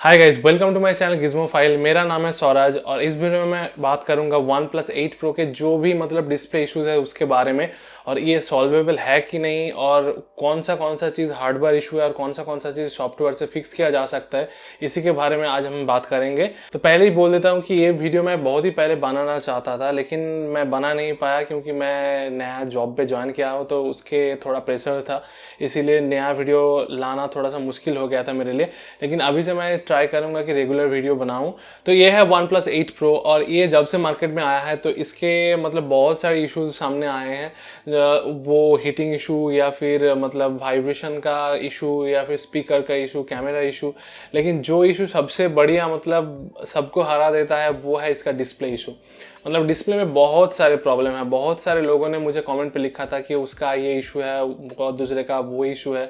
Hi guys, welcome to my channel Gizmo File. मेरा नाम है स्वराज और इस वीडियो में मैं बात करूंगा OnePlus 8 Pro के जो भी डिस्प्ले इश्यूज है उसके बारे में, और ये सॉल्वेबल है कि नहीं, और कौन सा चीज़ हार्डवेयर इशू है और कौन सा चीज़ सॉफ्टवेयर से फिक्स किया जा सकता है। इसी के बारे में आज हम बात करेंगे। तो पहले ही बोल देता हूँ कि ये वीडियो मैं बहुत ही पहले बनाना चाहता था, लेकिन मैं बना नहीं पाया क्योंकि मैं नया जॉब पे ज्वाइन किया हूँ, तो उसके थोड़ा प्रेशर था, इसीलिए नया वीडियो लाना थोड़ा सा मुश्किल हो गया था मेरे लिए। लेकिन अभी से मैं ट्राई करूंगा कि रेगुलर वीडियो बनाऊं। तो ये है OnePlus 8 Pro और ये जब से मार्केट में आया है तो इसके बहुत सारे इश्यूज सामने आए हैं। वो हीटिंग इशू या फिर वाइब्रेशन का इशू या फिर स्पीकर का इशू, कैमरा इशू। लेकिन जो इशू सबसे बढ़िया सबको हरा देता है वो है इसका डिस्प्ले इशू। डिस्प्ले में बहुत सारे प्रॉब्लम है। बहुत सारे लोगों ने मुझे कमेंट पे लिखा था कि उसका ये इशू है और दूसरे का वो इशू है।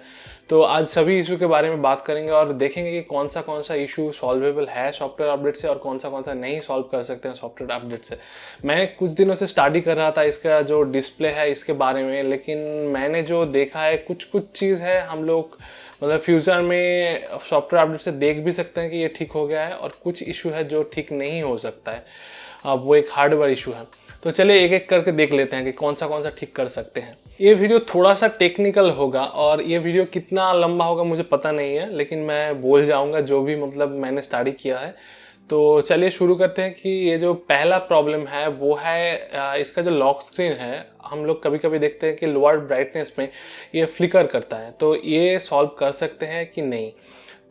तो आज सभी इशू के बारे में बात करेंगे और देखेंगे कि कौन सा इशू सॉल्वेबल है सॉफ्टवेयर अपडेट से और कौन सा नहीं सॉल्व कर सकते हैं सॉफ्टवेयर अपडेट से। मैं कुछ दिनों से स्टडी कर रहा था इसका जो डिस्प्ले है इसके बारे में, लेकिन मैंने जो देखा है कुछ चीज़ है हम लोग फ्यूचर में सॉफ्टवेयर अपडेट से देख भी सकते हैं कि ये ठीक हो गया है, और कुछ इशू है जो ठीक नहीं हो सकता है। अब वो एक हार्डवेयर इशू है। तो चलिए एक एक करके देख लेते हैं कि कौन सा ठीक कर सकते हैं। ये वीडियो थोड़ा सा टेक्निकल होगा और ये वीडियो कितना लंबा होगा मुझे पता नहीं है, लेकिन मैं बोल जाऊंगा जो भी मैंने स्टडी किया है। तो चलिए शुरू करते हैं कि ये जो पहला प्रॉब्लम है वो है इसका जो लॉक स्क्रीन है। हम लोग कभी कभी देखते हैं कि लोअर ब्राइटनेस में ये फ्लिकर करता है, तो ये सॉल्व कर सकते हैं कि नहीं।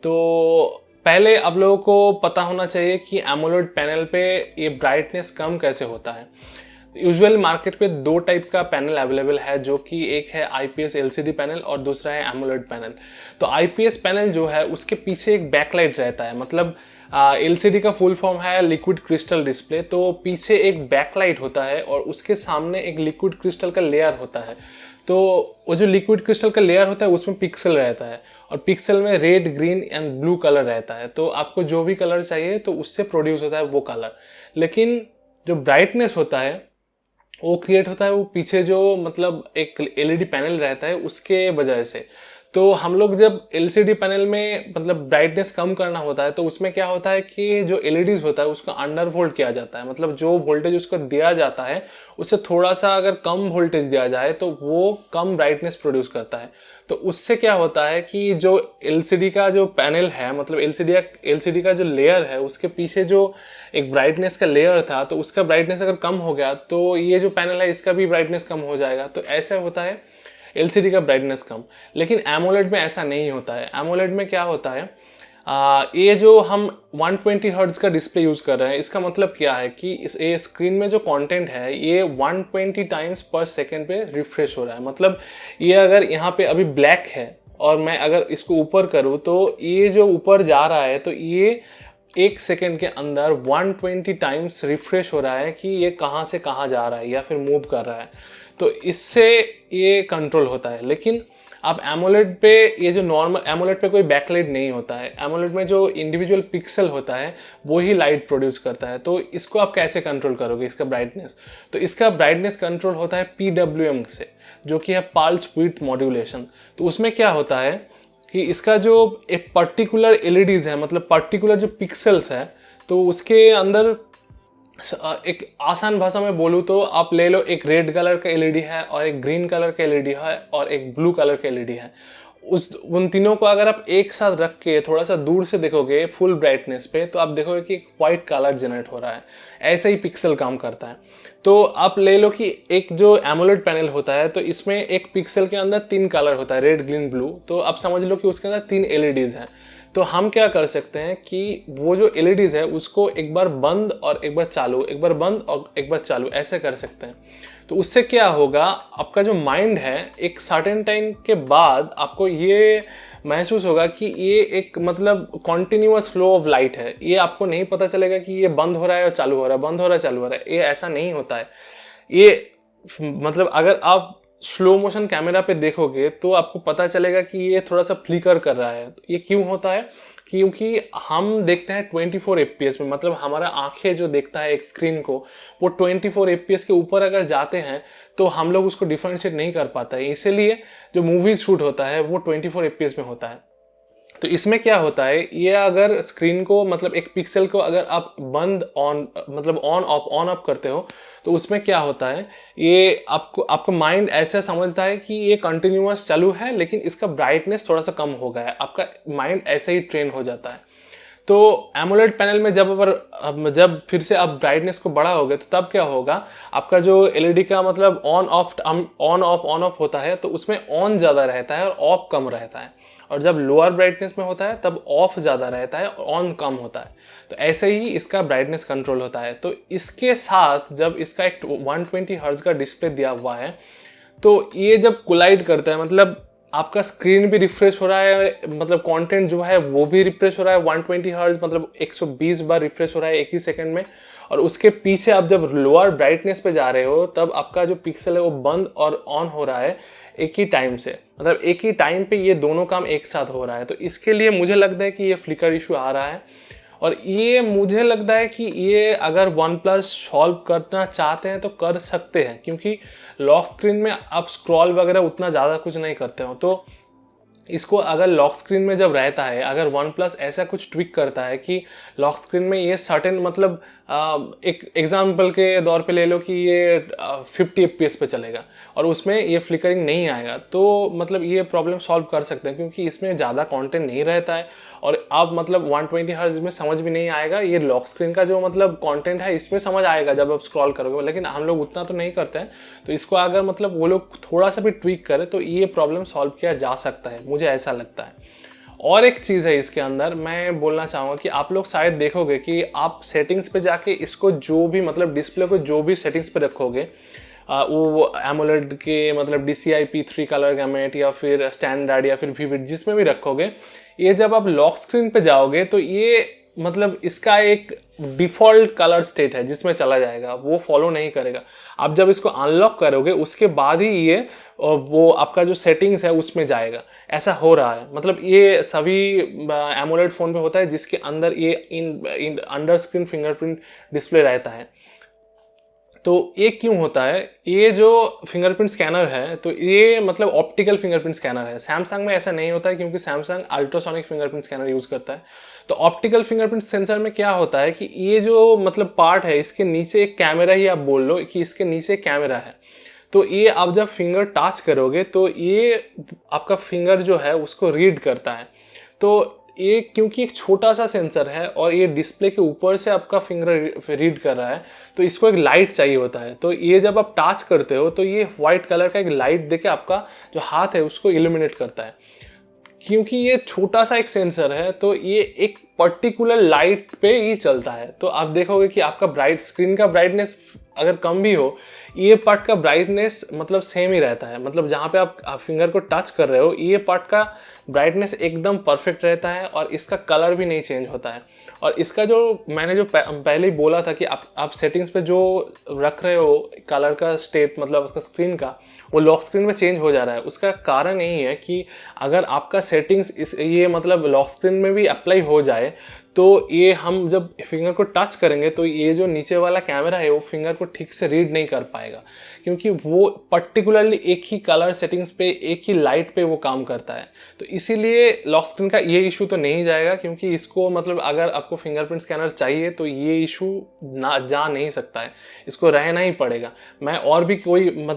तो पहले आप लोगों को पता होना चाहिए कि एमोलेड पैनल पे ये ब्राइटनेस कम कैसे होता है। यूजुअली मार्केट पे दो टाइप का पैनल अवेलेबल है, जो कि एक है IPS LCD पैनल और दूसरा है एमोलेड पैनल। तो IPS पैनल जो है उसके पीछे एक बैकलाइट रहता है। LCD का फुल फॉर्म है लिक्विड क्रिस्टल डिस्प्ले। तो पीछे एक बैकलाइट होता है और उसके सामने एक लिक्विड क्रिस्टल का लेयर होता है। तो वो जो लिक्विड क्रिस्टल का लेयर होता है उसमें पिक्सल रहता है, और पिक्सल में red, green and blue colour रहता है। तो आपको जो भी कलर चाहिए तो उससे प्रोड्यूस होता है वो कलर। लेकिन जो ब्राइटनेस होता है वो क्रिएट होता है वो पीछे जो एक LED पैनल रहता है उसके वजह से। तो हम लोग जब LCD पैनल में ब्राइटनेस कम करना होता है तो उसमें क्या होता है कि जो LEDs होता है उसको अंडर वोल्ट किया जाता है। जो वोल्टेज उसको दिया जाता है उससे थोड़ा सा अगर कम वोल्टेज दिया जाए तो वो कम ब्राइटनेस प्रोड्यूस करता है। तो उससे क्या होता है कि जो LCD का जो पैनल है LCD का जो लेयर है उसके पीछे जो एक ब्राइटनेस का लेयर था, तो उसका ब्राइटनेस अगर कम हो गया तो ये जो पैनल है इसका भी ब्राइटनेस कम हो जाएगा। तो ऐसा होता है LCD का ब्राइटनेस कम। लेकिन एमोलेड में ऐसा नहीं होता है। एमोलेड में क्या होता है, ये जो हम 120 हर्ट्ज का डिस्प्ले यूज़ कर रहे हैं, इसका मतलब क्या है कि ये स्क्रीन में जो कंटेंट है ये 120 टाइम्स पर सेकेंड पे रिफ्रेश हो रहा है। ये अगर यहाँ पे अभी ब्लैक है और मैं अगर इसको ऊपर करूँ तो ये जो ऊपर जा रहा है, तो ये 1 सेकेंड के अंदर 120 टाइम्स रिफ्रेश हो रहा है कि ये कहाँ से कहाँ जा रहा है या फिर मूव कर रहा है। तो इससे ये कंट्रोल होता है। लेकिन अब एमोलेड पे ये जो नॉर्मल एमोलेड पे कोई बैकलाइट नहीं होता है। एमोलेड में जो इंडिविजुअल पिक्सल होता है वो ही लाइट प्रोड्यूस करता है। तो इसको आप कैसे कंट्रोल करोगे इसका ब्राइटनेस? तो इसका ब्राइटनेस कंट्रोल होता है PWM से, जो कि है पल्स विड्थ मॉड्यूलेशन। तो उसमें क्या होता है कि इसका जो एक पर्टिकुलर LEDs है, पर्टिकुलर जो पिक्सल्स है, तो उसके अंदर एक आसान भाषा में बोलूँ तो आप ले लो, एक रेड कलर का LED है और एक ग्रीन कलर का LED है और एक ब्लू कलर का LED है। उन तीनों को अगर आप एक साथ रख के थोड़ा सा दूर से देखोगे फुल ब्राइटनेस पे, तो आप देखोगे कि एक वाइट कलर जनरेट हो रहा है। ऐसे ही पिक्सल काम करता है। तो आप ले लो कि एक जो एमोलेड पैनल होता है तो इसमें एक पिक्सल के अंदर 3 कलर होता है, रेड, ग्रीन, ब्लू। तो आप समझ लो कि उसके अंदर 3 LEDs हैं। तो हम क्या कर सकते हैं कि वो जो LEDs है उसको एक बार बंद और एक बार चालू, एक बार बंद और एक बार चालू, ऐसे कर सकते हैं। तो उससे क्या होगा, आपका जो माइंड है एक सर्टेन टाइम के बाद आपको ये महसूस होगा कि ये एक कॉन्टिन्यूअस फ्लो ऑफ लाइट है। ये आपको नहीं पता चलेगा कि ये बंद हो रहा है और चालू हो रहा है, बंद हो रहा है चालू हो रहा है। ये ऐसा नहीं होता है। ये अगर आप स्लो मोशन कैमरा पे देखोगे तो आपको पता चलेगा कि ये थोड़ा सा फ्लिकर कर रहा है। ये क्यों होता है? क्योंकि हम देखते हैं 24 FPS में, हमारा आंखें जो देखता है एक स्क्रीन को, वो 24 FPS के ऊपर अगर जाते हैं तो हम लोग उसको डिफरेंशिएट नहीं कर पाता है। इसीलिए जो मूवी शूट होता है वो 24 FPS में होता है। तो इसमें क्या होता है, ये अगर स्क्रीन को मतलब एक पिक्सल को अगर आप बंद ऑन मतलब ऑन ऑफ करते हो तो उसमें क्या होता है, ये आपको माइंड ऐसा समझता है कि ये कंटिन्यूअस चालू है लेकिन इसका ब्राइटनेस थोड़ा सा कम हो गया है। आपका माइंड ऐसे ही ट्रेन हो जाता है। तो एमोलेड पैनल में जब फिर से आप ब्राइटनेस को बढ़ाओगे तो तब क्या होगा, आपका जो एलईडी का मतलब ऑन ऑफ होता है तो उसमें ऑन ज़्यादा रहता है और ऑफ कम रहता है, और जब लोअर ब्राइटनेस में होता है तब ऑफ ज़्यादा रहता है और ऑन कम होता है। तो ऐसे ही इसका ब्राइटनेस कंट्रोल होता है। तो इसके साथ जब इसका एक 120 हर्ट्ज का डिस्प्ले दिया हुआ है तो ये जब कोलाइड करता है मतलब आपका स्क्रीन भी रिफ्रेश हो रहा है, मतलब कंटेंट जो है वो भी रिफ्रेश हो रहा है 120 हर्ट्ज मतलब 120 बार रिफ्रेश हो रहा है एक ही सेकंड में, और उसके पीछे आप जब लोअर ब्राइटनेस पे जा रहे हो तब आपका जो पिक्सल है वो बंद और ऑन हो रहा है एक ही टाइम से, मतलब एक ही टाइम पे ये दोनों काम एक साथ हो रहा है। तो इसके लिए मुझे लगता है कि ये फ्लिकर इशू आ रहा है, और ये मुझे लगता है कि ये अगर वन प्लस सॉल्व करना चाहते हैं तो कर सकते हैं, क्योंकि लॉक स्क्रीन में आप स्क्रॉल वगैरह उतना ज़्यादा कुछ नहीं करते हो। तो इसको अगर लॉक स्क्रीन में जब रहता है, अगर वन प्लस ऐसा कुछ ट्विक करता है कि लॉक स्क्रीन में ये सर्टेन मतलब एक एग्जांपल के दौर पे ले लो कि ये 50 FPS पे चलेगा और उसमें ये फ्लिकरिंग नहीं आएगा, तो मतलब ये प्रॉब्लम सॉल्व कर सकते हैं, क्योंकि इसमें ज़्यादा कंटेंट नहीं रहता है और आप मतलब 120 हर्ट्ज में समझ भी नहीं आएगा। ये लॉक स्क्रीन का जो मतलब कंटेंट है इसमें समझ आएगा जब आप स्क्रॉल करोगे, लेकिन हम लोग उतना तो नहीं करते हैं। तो इसको अगर मतलब वो लोग थोड़ा सा भी ट्विक करें तो ये प्रॉब्लम सॉल्व किया जा सकता है, मुझे ऐसा लगता है। और एक चीज़ है इसके अंदर मैं बोलना चाहूँगा कि आप लोग शायद देखोगे कि आप सेटिंग्स पे जाके इसको जो भी मतलब डिस्प्ले को जो भी सेटिंग्स पे रखोगे, वो एमोलेड के मतलब DCI P3 कलर गैमेट या फिर स्टैंडर्ड या फिर विविड जिसमें भी रखोगे, ये जब आप लॉक स्क्रीन पे जाओगे तो ये मतलब इसका एक डिफ़ॉल्ट कलर स्टेट है जिसमें चला जाएगा, वो फॉलो नहीं करेगा। आप जब इसको अनलॉक करोगे उसके बाद ही ये वो आपका जो सेटिंग्स है उसमें जाएगा। ऐसा हो रहा है, मतलब ये सभी एमोलेड फ़ोन पे होता है जिसके अंदर ये in under screen fingerprint display रहता है। तो ये क्यों होता है, ये जो फिंगरप्रिंट स्कैनर है तो ये मतलब ऑप्टिकल फिंगरप्रिंट स्कैनर है। सैमसंग में ऐसा नहीं होता है क्योंकि Samsung ultrasonic fingerprint scanner use करता है। तो ऑप्टिकल फिंगरप्रिंट सेंसर में क्या होता है कि ये जो मतलब पार्ट है इसके नीचे एक कैमरा ही आप बोल लो कि इसके नीचे कैमरा है। तो ये आप जब फिंगर टच करोगे तो ये आपका फिंगर जो है उसको रीड करता है। तो ये क्योंकि एक छोटा सा सेंसर है और ये डिस्प्ले के ऊपर से आपका फिंगर रीड कर रहा है तो इसको एक लाइट चाहिए होता है। तो ये जब आप टच करते हो तो ये वाइट कलर का एक लाइट देके आपका जो हाथ है उसको इल्यूमिनेट करता है। क्योंकि ये छोटा सा एक सेंसर है तो ये एक पर्टिकुलर लाइट पे ही चलता है। तो आप देखोगे कि आपका स्क्रीन का ब्राइटनेस अगर कम भी हो, ये पार्ट का ब्राइटनेस मतलब सेम ही रहता है। मतलब जहाँ पे आप फिंगर को टच कर रहे हो ये पार्ट का ब्राइटनेस एकदम परफेक्ट रहता है और इसका कलर भी नहीं चेंज होता है। और इसका जो मैंने जो पहले ही बोला था कि आप सेटिंग्स पे जो रख रहे हो कलर का स्टेट मतलब उसका स्क्रीन का, वो लॉक स्क्रीन में चेंज हो जा रहा है। उसका कारण यही है कि अगर आपका सेटिंग्स ये मतलब लॉक स्क्रीन में भी अप्लाई हो जाए तो ये हम जब फिंगर को टच करेंगे तो ये जो नीचे वाला कैमरा है वो फिंगर को ठीक से रीड नहीं कर पाएगा, क्योंकि वो पर्टिकुलरली एक ही कलर सेटिंग्स पे एक ही लाइट पे वो काम करता है। तो इसीलिए लॉक स्क्रीन का ये इशू तो नहीं जाएगा, क्योंकि इसको मतलब अगर आपको फिंगरप्रिंट स्कैनर चाहिए तो ये इशू ना जा नहीं सकता है, इसको रहना ही पड़ेगा। मैं और भी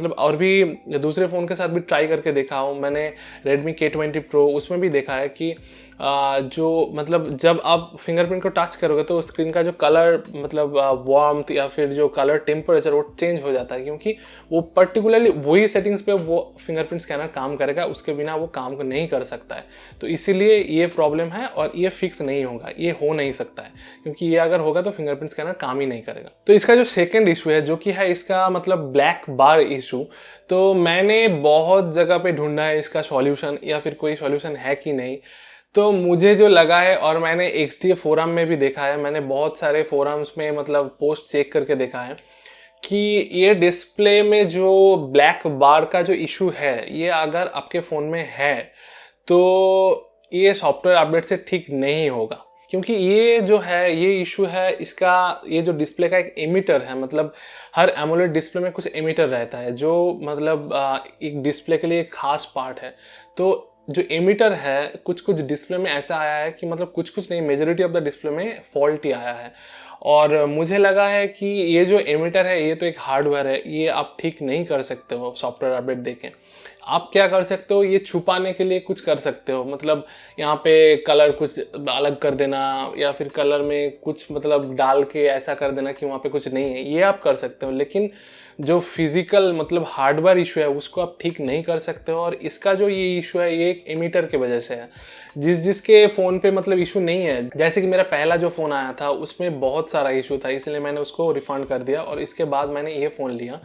और भी दूसरे फ़ोन के साथ भी ट्राई करके देखा हूँ। मैंने Redmi K20 Pro उसमें भी देखा है कि जो मतलब जब आप फिंगरप्रिंट को टच करोगे तो स्क्रीन का जो कलर मतलब वार्मथ या फिर जो कलर टेम्परेचर वो चेंज हो जाता है, क्योंकि वो पर्टिकुलरली वही सेटिंग्स पे वो फिंगरप्रिंट स्कैनर काम करेगा, उसके बिना वो काम नहीं कर सकता है। तो इसीलिए ये प्रॉब्लम है और ये फिक्स नहीं होगा, ये हो नहीं सकता है, क्योंकि ये अगर होगा तो फिंगरप्रिंट स्कैनर काम ही नहीं करेगा। तो इसका जो सेकेंड इशू है जो कि है इसका मतलब ब्लैक बार इशू, तो मैंने बहुत जगह पे ढूंढा है इसका सॉल्यूशन या फिर कोई सॉल्यूशन है कि नहीं। तो मुझे जो लगा है, और मैंने XDA फोरम में भी देखा है, मैंने बहुत सारे फोरम्स में मतलब पोस्ट चेक करके देखा है कि ये डिस्प्ले में जो ब्लैक बार का जो इशू है ये अगर आपके फ़ोन में है तो ये सॉफ्टवेयर अपडेट से ठीक नहीं होगा, क्योंकि ये जो है ये इशू है इसका, ये जो डिस्प्ले का एक एमिटर है, मतलब हर एमोलेड डिस्प्ले में कुछ एमिटर रहता है जो मतलब एक डिस्प्ले के लिए एक खास पार्ट है। तो जो एमिटर है कुछ कुछ डिस्प्ले में ऐसा आया है कि मतलब कुछ कुछ नहीं, मेजोरिटी ऑफ द डिस्प्ले में फॉल्ट ही आया है। और मुझे लगा है कि ये जो एमिटर है ये तो एक हार्डवेयर है, ये आप ठीक नहीं कर सकते हो सॉफ्टवेयर अपडेट देके। आप क्या कर सकते हो, ये छुपाने के लिए कुछ कर सकते हो, मतलब यहाँ पे कलर कुछ अलग कर देना या फिर कलर में कुछ मतलब डाल के ऐसा कर देना कि वहाँ पे कुछ नहीं है, ये आप कर सकते हो। लेकिन जो फिजिकल मतलब हार्डवेयर इशू है उसको आप ठीक नहीं कर सकते हो। और इसका जो ये इशू है ये एक एमिटर की वजह से है। जिसके फ़ोन पे मतलब इशू नहीं है, जैसे कि मेरा पहला जो फ़ोन आया था उसमें बहुत सारा इशू था, इसलिए मैंने उसको रिफ़ंड कर दिया और इसके बाद मैंने ये फ़ोन लिया।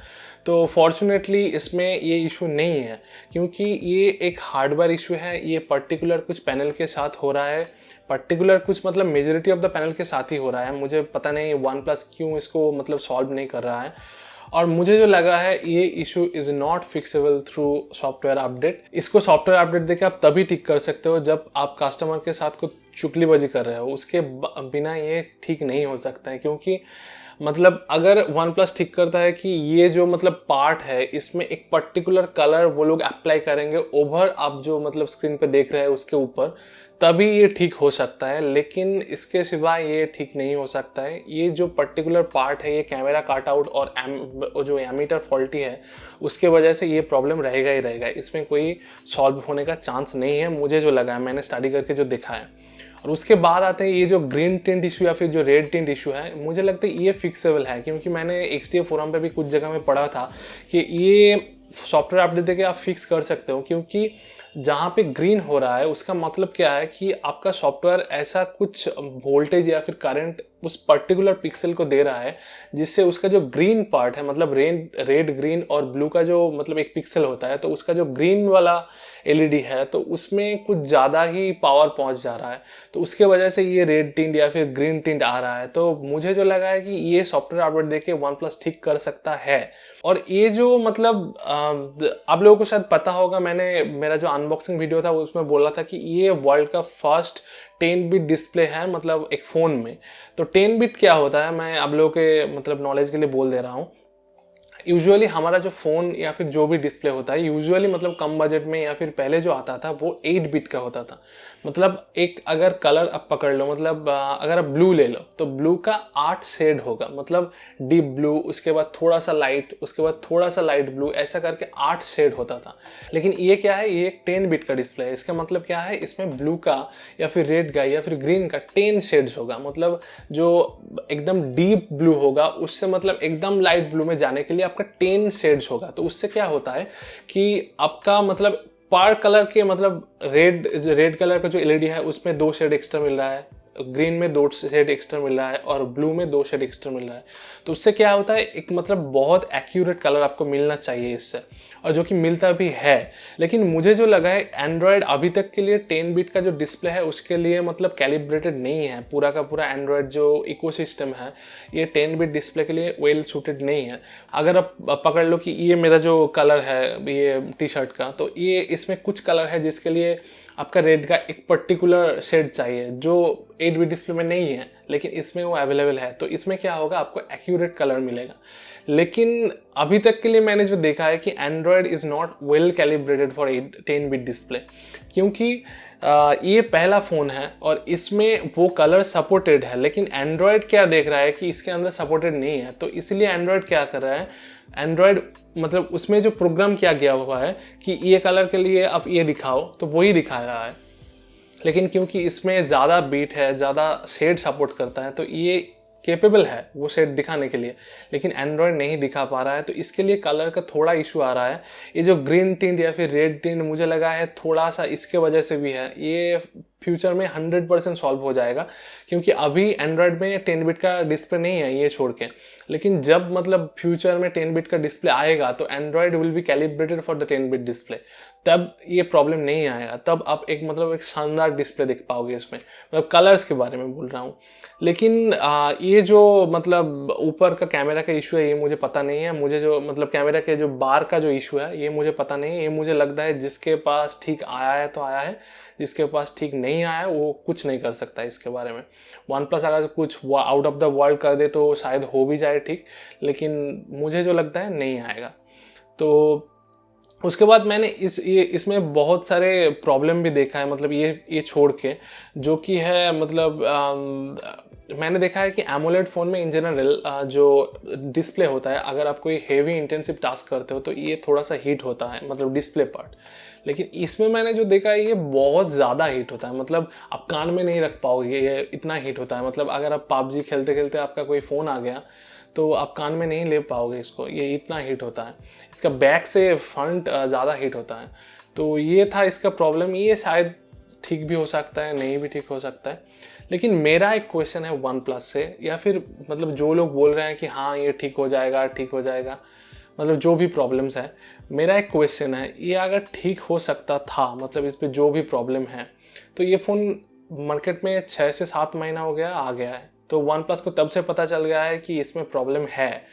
तो फॉर्चुनेटली इसमें ये इशू नहीं है, क्योंकि ये एक हार्डवेयर इशू है। ये पर्टिकुलर कुछ पैनल के साथ हो रहा है, पर्टिकुलर कुछ मतलब मेजॉरिटी ऑफ द पैनल के साथ ही हो रहा है। मुझे पता नहीं वन प्लस क्यों इसको मतलब सॉल्व नहीं कर रहा है। और मुझे जो लगा है ये issue is not fixable through software update. इसको सॉफ्टवेयर अपडेट देके आप तभी ठीक कर सकते हो जब आप कस्टमर के साथ कुछ चुगलीबाजी कर रहे हो, उसके बिना ये ठीक नहीं हो सकता है। क्योंकि मतलब अगर वन प्लस ठीक करता है कि ये जो मतलब पार्ट है इसमें एक पर्टिकुलर कलर वो लोग अप्लाई करेंगे ओवर आप जो मतलब स्क्रीन पे देख रहे हैं उसके ऊपर, तभी ये ठीक हो सकता है। लेकिन इसके सिवा ये ठीक नहीं हो सकता है। ये जो पर्टिकुलर पार्ट है ये कैमरा कट आउट और जो एमीटर फॉल्टी है उसके वजह से ये प्रॉब्लम रहेगा ही रहेगा। इसमें कोई सॉल्व होने का चांस नहीं है, मुझे जो लगा है, मैंने स्टडी करके जो देखा है। और उसके बाद आते हैं ये जो ग्रीन टिंट इशू या फिर जो रेड टिंट इशू है, मुझे लगता है ये फिक्सेबल है। क्योंकि मैंने XDA फोरम पे भी कुछ जगह में पढ़ा था कि ये सॉफ्टवेयर अपडेट देके आप फिक्स कर सकते हो। क्योंकि जहाँ पे ग्रीन हो रहा है उसका मतलब क्या है कि आपका सॉफ्टवेयर ऐसा कुछ वोल्टेज या फिर करंट उस पर्टिकुलर पिक्सल को दे रहा है जिससे उसका जो ग्रीन पार्ट है, मतलब रेड ग्रीन और ब्लू का जो मतलब एक पिक्सल होता है, तो उसका जो ग्रीन वाला LED है तो उसमें कुछ ज़्यादा ही पावर पहुंच जा रहा है, तो उसके वजह से ये रेड टिंट या फिर ग्रीन टिंट आ रहा है। तो मुझे जो लगा है कि ये सॉफ्टवेयर अपडेट देके वन प्लस ठीक कर सकता है। और ये जो मतलब आप लोगों को शायद पता होगा, मैंने मेरा जो अनबॉक्सिंग वीडियो था उसमें बोला था कि ये वर्ल्ड का फर्स्ट 10 बिट डिस्प्ले है मतलब एक फ़ोन में। तो 10 बिट क्या होता है मैं आप लोगों के मतलब नॉलेज के लिए बोल दे रहा हूँ। यूजुअली हमारा जो फ़ोन या फिर जो भी डिस्प्ले होता है यूजुअली मतलब कम बजट में या फिर पहले जो आता था वो 8 बिट का होता था। मतलब एक अगर कलर आप पकड़ लो, मतलब अगर आप ब्लू ले लो तो ब्लू का 8 शेड होगा, मतलब डीप ब्लू, उसके बाद थोड़ा सा लाइट, उसके बाद थोड़ा सा लाइट ब्लू, ऐसा करके 8 शेड होता था। लेकिन ये क्या है, ये एक 10 बिट का डिस्प्ले है। इसका मतलब क्या है, इसमें ब्लू का या फिर रेड का या फिर ग्रीन का 10 शेड्स होगा। मतलब जो एकदम डीप ब्लू होगा उससे मतलब एकदम लाइट ब्लू में जाने के लिए आपका 10 शेड्स होगा। तो उससे क्या होता है कि आपका मतलब पर कलर के मतलब रेड कलर का जो LED है उसमें 2 शेड एक्स्ट्रा मिल रहा है, ग्रीन में 2 शेड एक्स्ट्रा मिल रहा है और ब्लू में 2 शेड एक्स्ट्रा मिल रहा है। तो उससे क्या होता है, एक मतलब बहुत एक्यूरेट कलर आपको मिलना चाहिए इससे, और जो कि मिलता भी है। लेकिन मुझे जो लगा है एंड्रॉयड अभी तक के लिए 10 बिट का जो डिस्प्ले है उसके लिए मतलब कैलिब्रेटेड नहीं है। पूरा का पूरा एंड्रॉयड जो इकोसिस्टम है ये 10 बिट डिस्प्ले के लिए वेल सूटेड नहीं है। अगर आप पकड़ लो कि ये मेरा जो कलर है ये टी शर्ट का, तो ये इसमें कुछ कलर है जिसके लिए आपका रेड का एक पर्टिकुलर शेड चाहिए जो 8 बिट डिस्प्ले में नहीं है, लेकिन इसमें वो अवेलेबल है। तो इसमें क्या होगा, आपको एक्यूरेट कलर मिलेगा। लेकिन अभी तक के लिए मैंने जो देखा है कि Android is not well calibrated for 10 bit display, क्योंकि ये पहला फ़ोन है और इसमें वो कलर सपोर्टेड है। लेकिन एंड्रॉयड क्या देख रहा है कि इसके अंदर सपोर्टेड नहीं है, तो इसलिए एंड्रॉयड क्या कर रहा है, एंड्रॉयड मतलब उसमें जो प्रोग्राम किया गया हुआ है कि ये कलर के लिए आप ये दिखाओ तो वही दिखा रहा है। लेकिन क्योंकि इसमें ज़्यादा बीट है, ज़्यादा शेड सपोर्ट करता है, तो ये केपेबल है वो शेड दिखाने के लिए, लेकिन एंड्रॉयड नहीं दिखा पा रहा है। तो इसके लिए कलर का थोड़ा इशू आ रहा है। ये जो ग्रीन टिंट या फिर रेड टिंट मुझे लगा है थोड़ा सा इसके वजह से भी है। ये फ्यूचर में 100% सॉल्व हो जाएगा, क्योंकि अभी एंड्रॉयड में 10 बिट का डिस्प्ले नहीं है ये छोड़ के। लेकिन जब मतलब फ्यूचर में 10 बिट का डिस्प्ले आएगा तो Android will be calibrated for the 10 bit display, तब ये प्रॉब्लम नहीं आएगा। तब आप एक मतलब एक शानदार डिस्प्ले देख पाओगे इसमें, मतलब कलर्स के बारे में बोल रहा हूँ। लेकिन ये जो मतलब ऊपर का कैमरा का इशू है ये मुझे पता नहीं है। मुझे जो मतलब कैमरा के जो बार का जो इशू है ये मुझे पता नहीं है। ये मुझे लगता है जिसके पास ठीक आया है तो आया है, जिसके पास ठीक नहीं आया है वो कुछ नहीं कर सकता इसके बारे में। वन प्लस अगर कुछ आउट ऑफ द वर्ल्ड कर दे तो शायद हो भी जाए ठीक, लेकिन मुझे जो लगता है नहीं आएगा। तो उसके बाद मैंने इसमें बहुत सारे प्रॉब्लम भी देखा है, मतलब ये छोड़ के, जो कि है मतलब मैंने देखा है कि एमोलेड फ़ोन में इन जनरल जो डिस्प्ले होता है, अगर आप कोई हेवी इंटेंसिव टास्क करते हो तो ये थोड़ा सा हीट होता है, मतलब डिस्प्ले पार्ट। लेकिन इसमें मैंने जो देखा है ये बहुत ज़्यादा हीट होता है, मतलब आप कान में नहीं रख पाओगे, ये इतना हीट होता है। मतलब अगर आप पबजी खेलते खेलते आपका कोई फ़ोन आ गया तो आप कान में नहीं ले पाओगे इसको, ये इतना हीट होता है। इसका बैक से फ्रंट ज़्यादा हीट होता है। तो ये था इसका प्रॉब्लम। ये शायद ठीक भी हो सकता है, नहीं भी ठीक हो सकता है। लेकिन मेरा एक क्वेश्चन है वन प्लस से, या फिर मतलब जो लोग बोल रहे हैं कि हाँ ये ठीक हो जाएगा, ठीक हो जाएगा, मतलब जो भी प्रॉब्लम्स है, मेरा एक क्वेश्चन है, ये अगर ठीक हो सकता था, मतलब इस पर जो भी प्रॉब्लम है, तो ये फ़ोन मार्केट में 6 से 7 महीना हो गया आ गया है। तो वन प्लस को तब से पता चल गया है कि इसमें प्रॉब्लम है।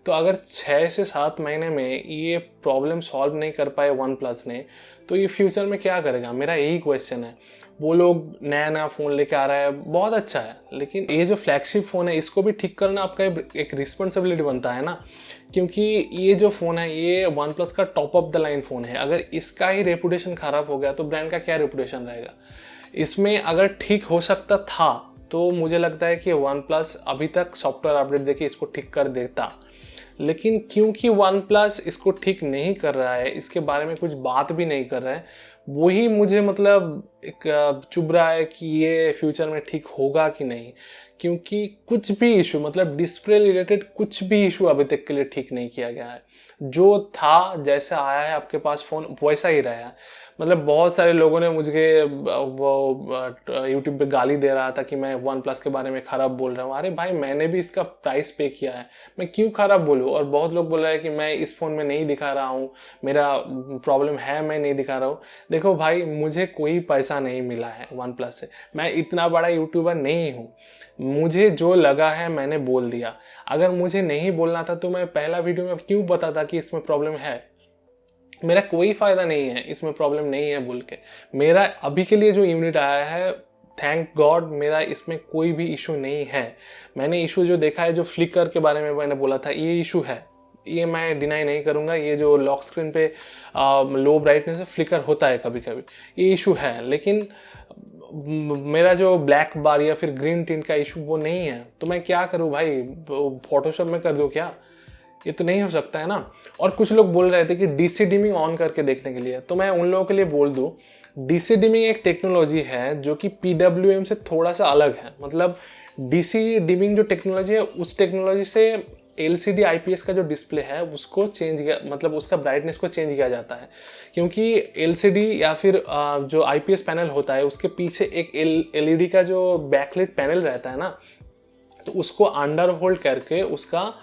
तो अगर 6 से 7 महीने में ये प्रॉब्लम सॉल्व नहीं कर पाए वन प्लस ने, तो ये फ्यूचर में क्या करेगा? मेरा यही क्वेश्चन है। वो लोग नया नया फ़ोन लेके आ रहा है, बहुत अच्छा है, लेकिन ये जो फ्लैगशिप फ़ोन है इसको भी ठीक करना आपका एक रिस्पॉन्सिबिलिटी बनता है ना, क्योंकि ये जो फ़ोन है ये वन प्लस का top of the line phone है। अगर इसका ही रेपुटेशन ख़राब हो गया तो ब्रांड का क्या रेपुटेशन रहेगा? इसमें अगर ठीक हो सकता था तो मुझे लगता है कि वन प्लस अभी तक सॉफ्टवेयर अपडेट देके इसको ठीक कर देता। लेकिन क्योंकि वन प्लस इसको ठीक नहीं कर रहा है, इसके बारे में कुछ बात भी नहीं कर रहा है, वही मुझे मतलब एक चुभ रहा है कि ये फ्यूचर में ठीक होगा कि नहीं। क्योंकि कुछ भी इशू, मतलब डिस्प्ले रिलेटेड कुछ भी इशू अभी तक के लिए ठीक नहीं किया गया है। जो था, जैसे आया है आपके पास फ़ोन वैसा ही रहा है। मतलब बहुत सारे लोगों ने मुझे वो यूट्यूब पे गाली दे रहा था कि मैं वन प्लस के बारे में ख़राब बोल रहा हूँ। अरे भाई, मैंने भी इसका प्राइस पे किया है, मैं क्यों ख़राब बोलूँ? और बहुत लोग बोल रहे हैं कि मैं इस फ़ोन में नहीं दिखा रहा हूँ, मेरा प्रॉब्लम है, मैं नहीं दिखा रहा हूँ। देखो भाई, मुझे कोई पैसा नहीं मिला है वन प्लस से, मैं इतना बड़ा यूट्यूबर नहीं हूँ। मुझे जो लगा है मैंने बोल दिया। अगर मुझे नहीं बोलना था तो मैं पहला वीडियो में क्यों बताता कि इसमें प्रॉब्लम है? मेरा कोई फ़ायदा नहीं है इसमें प्रॉब्लम नहीं है बोल के। मेरा अभी के लिए जो यूनिट आया है, थैंक गॉड, मेरा इसमें कोई भी इशू नहीं है। मैंने इशू जो देखा है, जो फ्लिकर के बारे में मैंने बोला था, ये इशू है, ये मैं डिनाई नहीं करूँगा। ये जो लॉक स्क्रीन पे लो ब्राइटनेस से फ्लिकर होता है कभी कभी, ये इशू है। लेकिन मेरा जो ब्लैक बार या फिर ग्रीन टिंट का इशू वो नहीं है। तो मैं क्या करूँ भाई, फोटोशॉप में कर दूँ क्या? ये तो नहीं हो सकता है ना। और कुछ लोग बोल रहे थे कि डीसी डिमिंग ऑन करके देखने के लिए, तो मैं उन लोगों के लिए बोल दूं, डीसी डिमिंग एक टेक्नोलॉजी है जो कि पीडब्ल्यूएम से थोड़ा सा अलग है। मतलब डीसी डिमिंग जो टेक्नोलॉजी है, उस टेक्नोलॉजी से एलसीडी आईपीएस का जो डिस्प्ले है उसको चेंज किया, मतलब उसका ब्राइटनेस को चेंज किया जाता है। क्योंकि एलसीडी या फिर जो आईपीएस पैनल होता है उसके पीछे एक एलईडी का जो बैकलाइट पैनल रहता है ना, तो उसको अंडर होल्ड करके उसका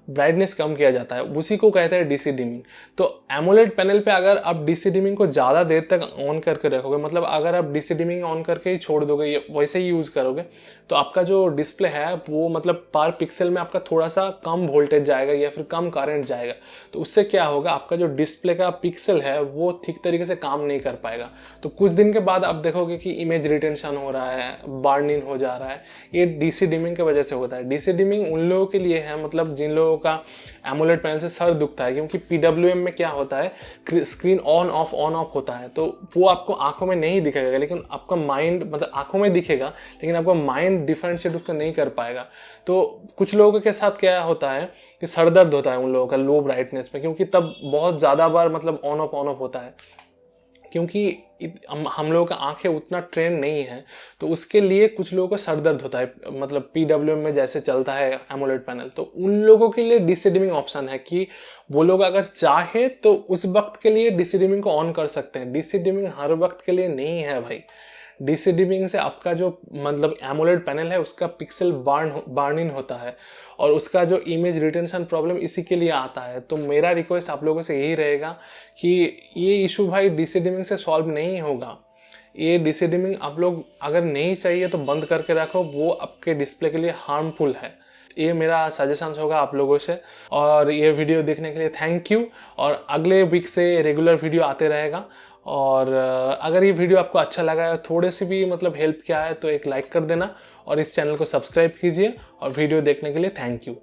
ब्राइटनेस कम किया जाता है, उसी को कहते हैं डीसी डिमिंग। तो एमोलेड पैनल पे अगर आप डीसी डिमिंग को ज़्यादा देर तक ऑन करके रखोगे, मतलब अगर आप डीसी डिमिंग ऑन करके ही छोड़ दोगे, ये वैसे ही यूज़ करोगे, तो आपका जो डिस्प्ले है वो मतलब पर पिक्सल में आपका थोड़ा सा कम वोल्टेज जाएगा या फिर कम करंट जाएगा। तो उससे क्या होगा, आपका जो डिस्प्ले का पिक्सल है वो ठीक तरीके से काम नहीं कर पाएगा। तो कुछ दिन के बाद आप देखोगे कि इमेज रिटेंशन हो रहा है, बर्न इन हो जा रहा है। ये डीसी डिमिंग की वजह से होता है। डीसी डिमिंग उन लोगों के लिए है, मतलब जिन लोगों का एमोलेड पैनल से सर दुखता है। क्योंकि पीडब्ल्यूएम में क्या होता है, स्क्रीन ऑन ऑफ होता है, तो वो आपको आंखों में नहीं दिखेगा, लेकिन आपका माइंड, मतलब आंखों में दिखेगा लेकिन आपका माइंड डिफरेंशिएट उसको नहीं कर पाएगा। तो कुछ लोगों के साथ क्या होता है कि सर दर्द होता है उन लोगों का लो ब्राइटनेस में, क्योंकि तब बहुत ज़्यादा बार मतलब ऑन ऑफ होता है। क्योंकि हम लोगों का आंखें उतना ट्रेन नहीं है, तो उसके लिए कुछ लोगों को सर दर्द होता है, मतलब पीडब्ल्यूएम में जैसे चलता है एमोलेड पैनल। तो उन लोगों के लिए डीसी डिमिंग ऑप्शन है कि वो लोग अगर चाहे तो उस वक्त के लिए डीसी डिमिंग को ऑन कर सकते हैं। डीसी डिमिंग हर वक्त के लिए नहीं है भाई। डीसी डिमिंग से आपका जो मतलब एमोलेड पैनल है उसका पिक्सल बर्न इन होता है, और उसका जो इमेज रिटेंशन प्रॉब्लम इसी के लिए आता है। तो मेरा रिक्वेस्ट आप लोगों से यही रहेगा कि ये इशू भाई डीसी डिमिंग से सॉल्व नहीं होगा। ये डीसी डिमिंग आप लोग अगर नहीं चाहिए तो बंद करके रखो, वो आपके डिस्प्ले के लिए हार्मफुल है। ये मेरा सजेशन होगा आप लोगों से। और ये वीडियो देखने के लिए थैंक यू, और अगले वीक से रेगुलर वीडियो आते रहेगा। और अगर ये वीडियो आपको अच्छा लगा है, थोड़े से भी मतलब हेल्प किया है, तो एक लाइक कर देना और इस चैनल को सब्सक्राइब कीजिए। और वीडियो देखने के लिए थैंक यू।